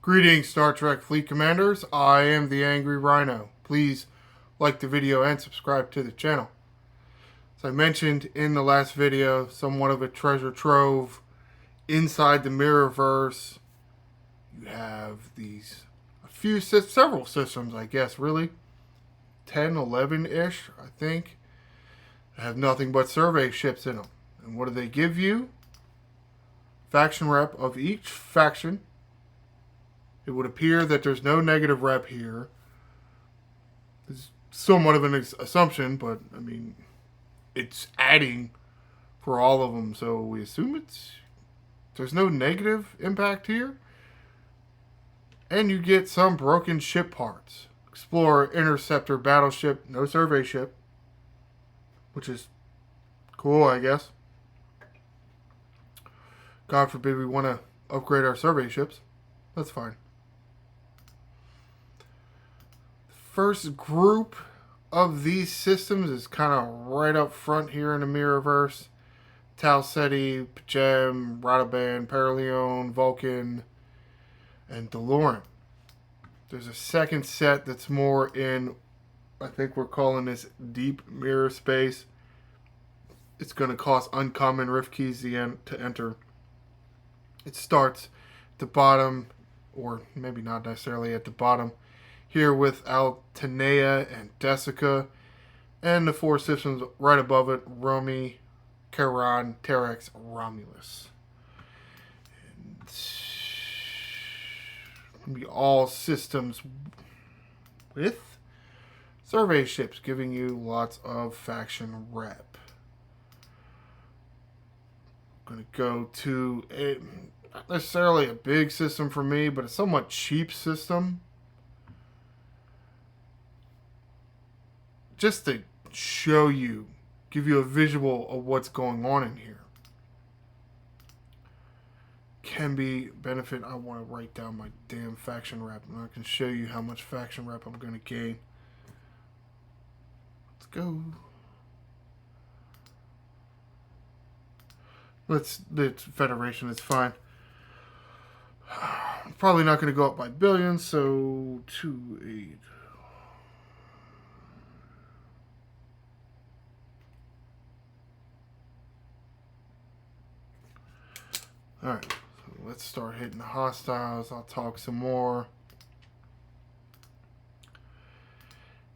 Greetings, Star Trek Fleet Commanders. I am the Angry Rhino. Please like the video and subscribe to the channel. As I mentioned in the last video, somewhat of a treasure trove inside the Mirrorverse. You have several systems, I guess, really. 10, 11-ish, I think. That have nothing but survey ships in them. And what do they give you? Faction rep of each faction. It would appear that there's no negative rep here. It's somewhat of an assumption, but I mean, it's adding for all of them, so we assume there's no negative impact here. And you get some broken ship parts. Explorer, interceptor, battleship, no survey ship, which is cool, I guess. God forbid we want to upgrade our survey ships. That's fine. First group of these systems is kind of right up front here in the Mirrorverse. Tau Ceti, P'Jem, Radaban, Paralion, Vulcan, and DeLorean. There's a second set that's more in, I think we're calling this deep mirror space. It's going to cost uncommon rift keys to enter. It starts at the bottom, or maybe not necessarily at the bottom, here with Altanea and Desica, and the four systems right above it, Romy, Charon, Terex, Romulus. And be all systems with survey ships, giving you lots of faction rep. I'm going to go to not necessarily a big system for me, but a somewhat cheap system. Just to show you, give you a visual of what's going on in here. Can be benefit. I want to write down my damn faction rep, and I can show you how much faction rep I'm going to gain. Let's go. It's Federation, it's fine. Probably not going to go up by billions, so 2, 8. Alright, so let's start hitting the hostiles. I'll talk some more.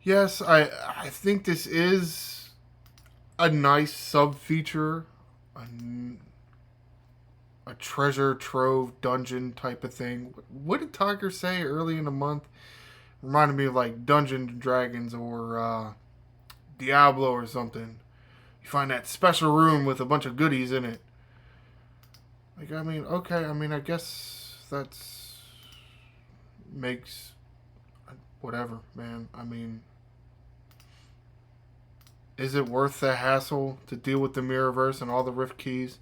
Yes, I think this is a nice sub-feature. A treasure trove dungeon type of thing. What did Tiger say early in the month? Reminded me of like Dungeons and Dragons or Diablo or something. You find that special room with a bunch of goodies in it. Like, I mean, okay, I guess that's makes whatever, man. I mean, is it worth the hassle to deal with the Mirrorverse and all the rift keys?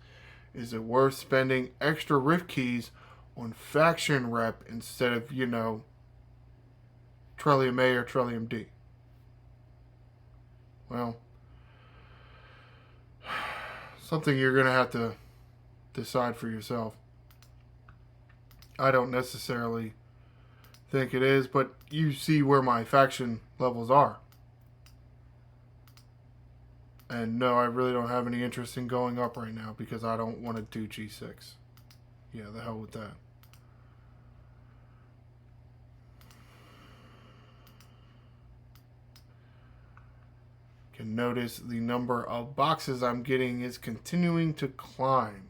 Is it worth spending extra rift keys on faction rep instead of, Trillium A or Trillium D? Well, something you're going to have to decide for yourself. I don't necessarily think it is, but you see where my faction levels are. And no, I really don't have any interest in going up right now because I don't want to do G6. Yeah, the hell with that. You can notice the number of boxes I'm getting is continuing to climb.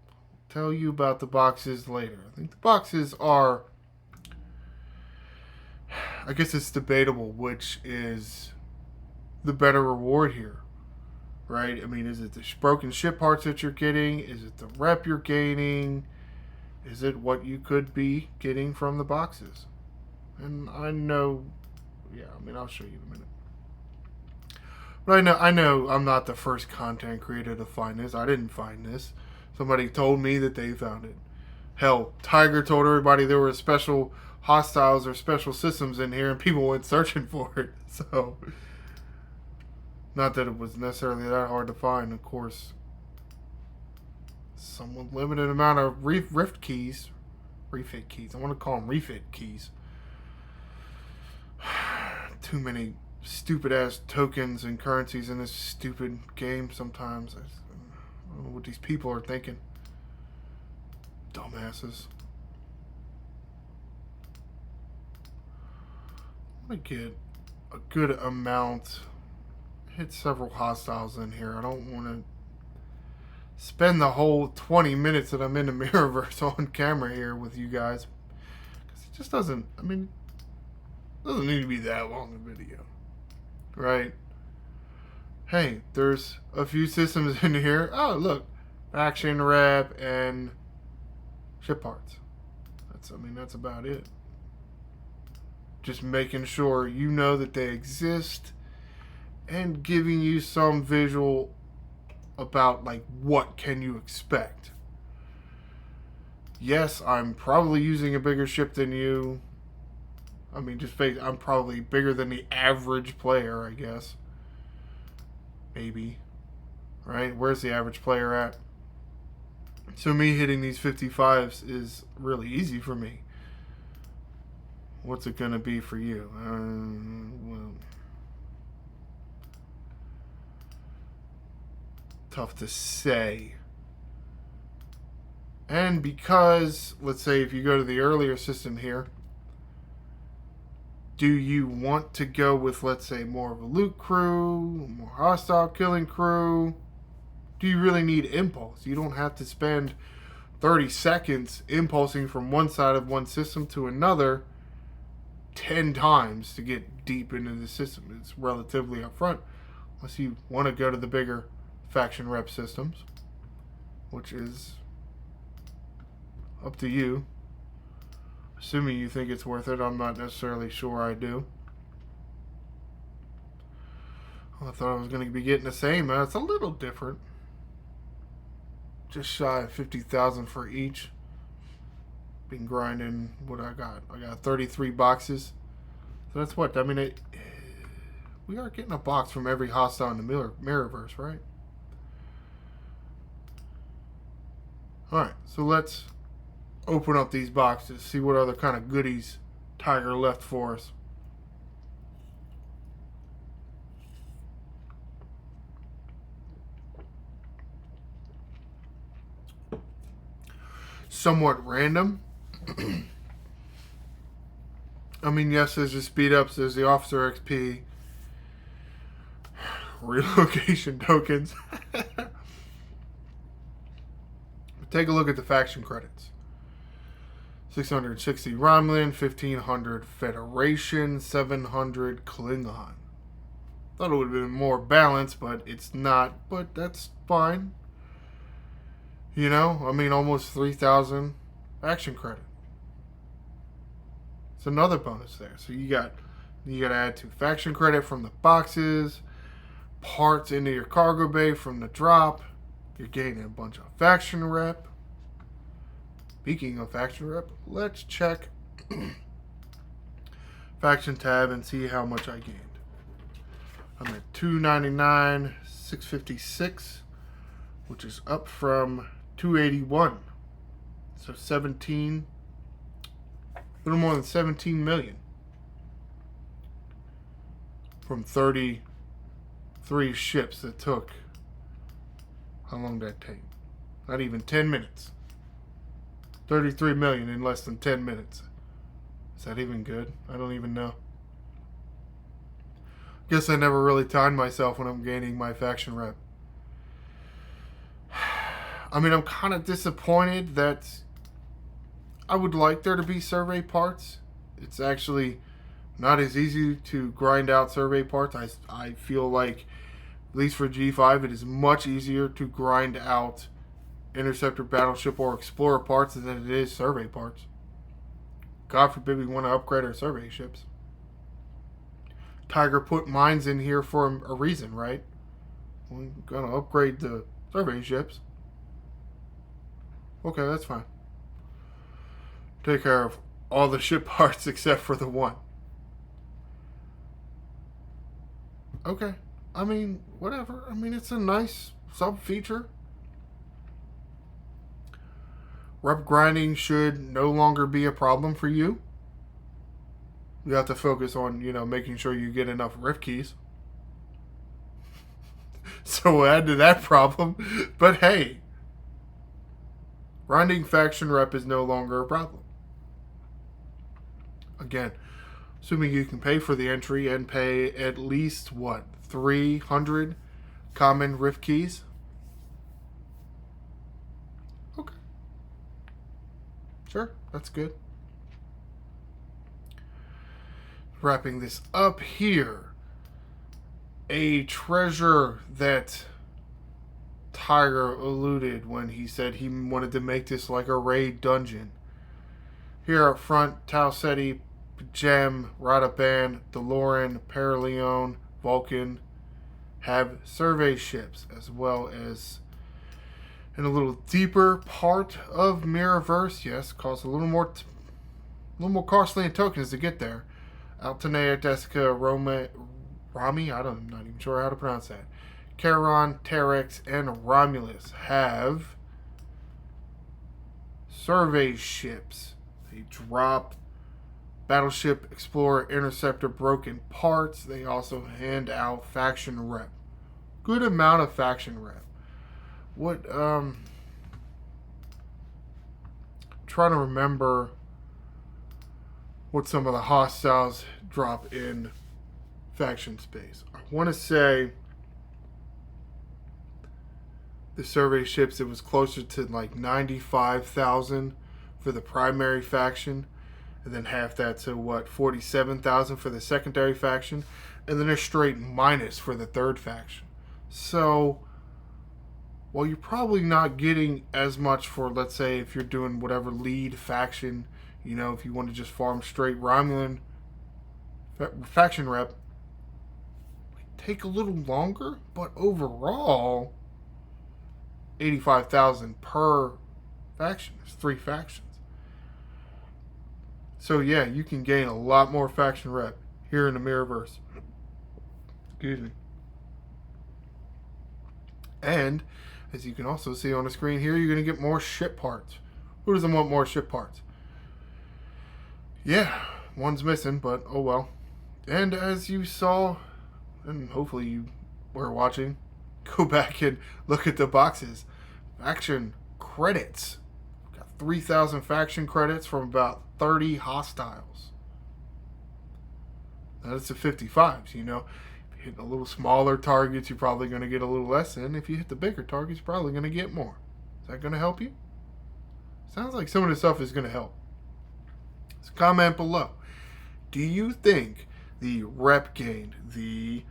I'll tell you about the boxes later. I think the boxes are, I guess it's debatable which is the better reward here, right? I mean, is it the broken ship parts that you're getting? Is it the rep you're gaining? Is it what you could be getting from the boxes? And I know, yeah, I'll show you in a minute. But I know I'm not the first content creator to find this. I didn't find this. Somebody told me that they found it. Hell, Tiger told everybody there were special hostiles or special systems in here, and people went searching for it. So, not that it was necessarily that hard to find, of course. Somewhat limited amount of rift keys Refit keys. I want to call them refit keys. Too many stupid ass tokens and currencies in this stupid game sometimes. I don't know what these people are thinking. Dumbasses. I'm going to get a good amount. Hit several hostiles in here. I don't want to spend the whole 20 minutes that I'm in the Mirrorverse on camera here with you guys. Because it just doesn't, I mean, it doesn't need to be that long a video. Right? Hey, there's a few systems in here. Oh, look. Faction rep and ship parts. That's about it. Just making sure you know that they exist and giving you some visual about like what can you expect. Yes, I'm probably using a bigger ship than you. I mean, I'm probably bigger than the average player, I guess. Maybe. Right? Where's the average player at? So me hitting these 55s is really easy for me. What's it going to be for you? Well, tough to say. And because, let's say if you go to the earlier system here, do you want to go with, let's say, more of a loot crew, more hostile killing crew? Do you really need impulse? You don't have to spend 30 seconds impulsing from one side of one system to another 10 times to get deep into the system. It's relatively upfront, unless you want to go to the bigger faction rep systems, which is up to you. Assuming you think it's worth it. I'm not necessarily sure I do. I thought I was going to be getting the same. It's a little different. Just shy of 50,000 for each. Been grinding what I got. I got 33 boxes. So that's what? I mean, we are getting a box from every hostile in the Mirrorverse, right? Alright, so let's open up these boxes, see what other kind of goodies Tiger left for us. Somewhat random. I mean, yes, there's the speed ups, there's the officer XP, relocation tokens. Take a look at the faction credits. 660 Romulan, 1500 Federation, 700 Klingon. Thought it would have been more balanced, but it's not. But that's fine. You know, I mean, almost 3,000 faction credit. It's another bonus there. So you got to add to faction credit from the boxes, parts into your cargo bay from the drop. You're getting a bunch of faction rep. Speaking of faction rep, let's check faction tab and see how much I gained. I'm at 299, 656, which is up from 281. So 17, a little more than 17 million. From 33 ships that took, how long did that take? Not even 10 minutes. 33 million in less than 10 minutes. Is that even good? I don't even know. Guess I never really timed myself when I'm gaining my faction rep. I mean, I'm kind of disappointed that I would like there to be survey parts. It's actually not as easy to grind out survey parts. I feel like, at least for G5, it is much easier to grind out interceptor, battleship, or explorer parts than it is survey parts. God forbid we want to upgrade our survey ships. Tiger put mines in here for a reason, right? We're going to upgrade the survey ships. Okay, that's fine. Take care of all the ship parts except for the one. Okay. I mean, whatever. I mean, it's a nice sub-feature. rep grinding should no longer be a problem for you. You have to focus on, making sure you get enough rip keys. So we'll add to that problem. But hey, grinding faction rep is no longer a problem. Again, assuming you can pay for the entry and pay at least, 300 common rift keys? Okay. Sure, that's good. Wrapping this up here. A treasure that Tiger alluded when he said he wanted to make this like a raid dungeon. Here up front, Talsetti, Gem, Radaban, DeLorean, Paraleon, Vulcan have survey ships, as well as in a little deeper part of Mirrorverse. Yes, costs a little more costly in tokens to get there. Altanea, Desica, Rami, I'm not even sure how to pronounce that. Charon, Terex, and Romulus have survey ships. They drop Battleship, Explorer, Interceptor, Broken Parts. They also hand out faction rep. Good amount of faction rep. Trying to remember what some of the hostiles drop in faction space. I want to say the survey ships, it was closer to like 95,000 for the primary faction, and then half that to 47,000 for the secondary faction, and then a straight minus for the third faction. So while you're probably not getting as much for, let's say, if you're doing whatever lead faction, if you want to just farm straight Romulan faction rep, take a little longer, but overall 85,000 per faction. There's 3 factions. So yeah, you can gain a lot more faction rep here in the Mirrorverse. Excuse me. And as you can also see on the screen here, you're going to get more ship parts. Who doesn't want more ship parts? Yeah, one's missing, but oh well. And as you saw, and hopefully you were watching, go back and look at the boxes. Faction credits. Got 3,000 faction credits from about 30 hostiles. That's the 55s, If you hit a little smaller targets, you're probably going to get a little less in. If you hit the bigger targets, you're probably going to get more. Is that going to help you? Sounds like some of the stuff is going to help. So comment below. Do you think the rep gained, the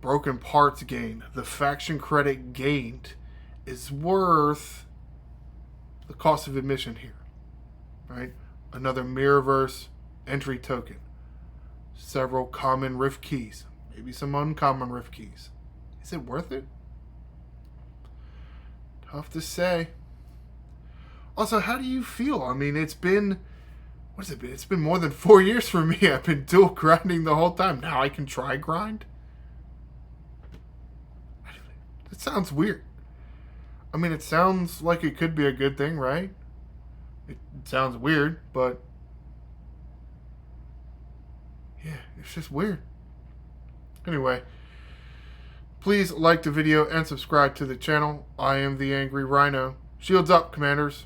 broken parts gained, the faction credit gained is worth the cost of admission here? Right? Another Mirrorverse entry token. Several common rift keys. Maybe some uncommon rift keys. Is it worth it? Tough to say. Also, how do you feel? I mean, it's been... What has it been? It's been more than 4 years for me. I've been dual grinding the whole time. Now I can try grind? It sounds weird. I mean, it sounds like it could be a good thing, right? It sounds weird, but... yeah, it's just weird. Anyway, please like the video and subscribe to the channel. I am the Angry Rhino. Shields up, Commanders.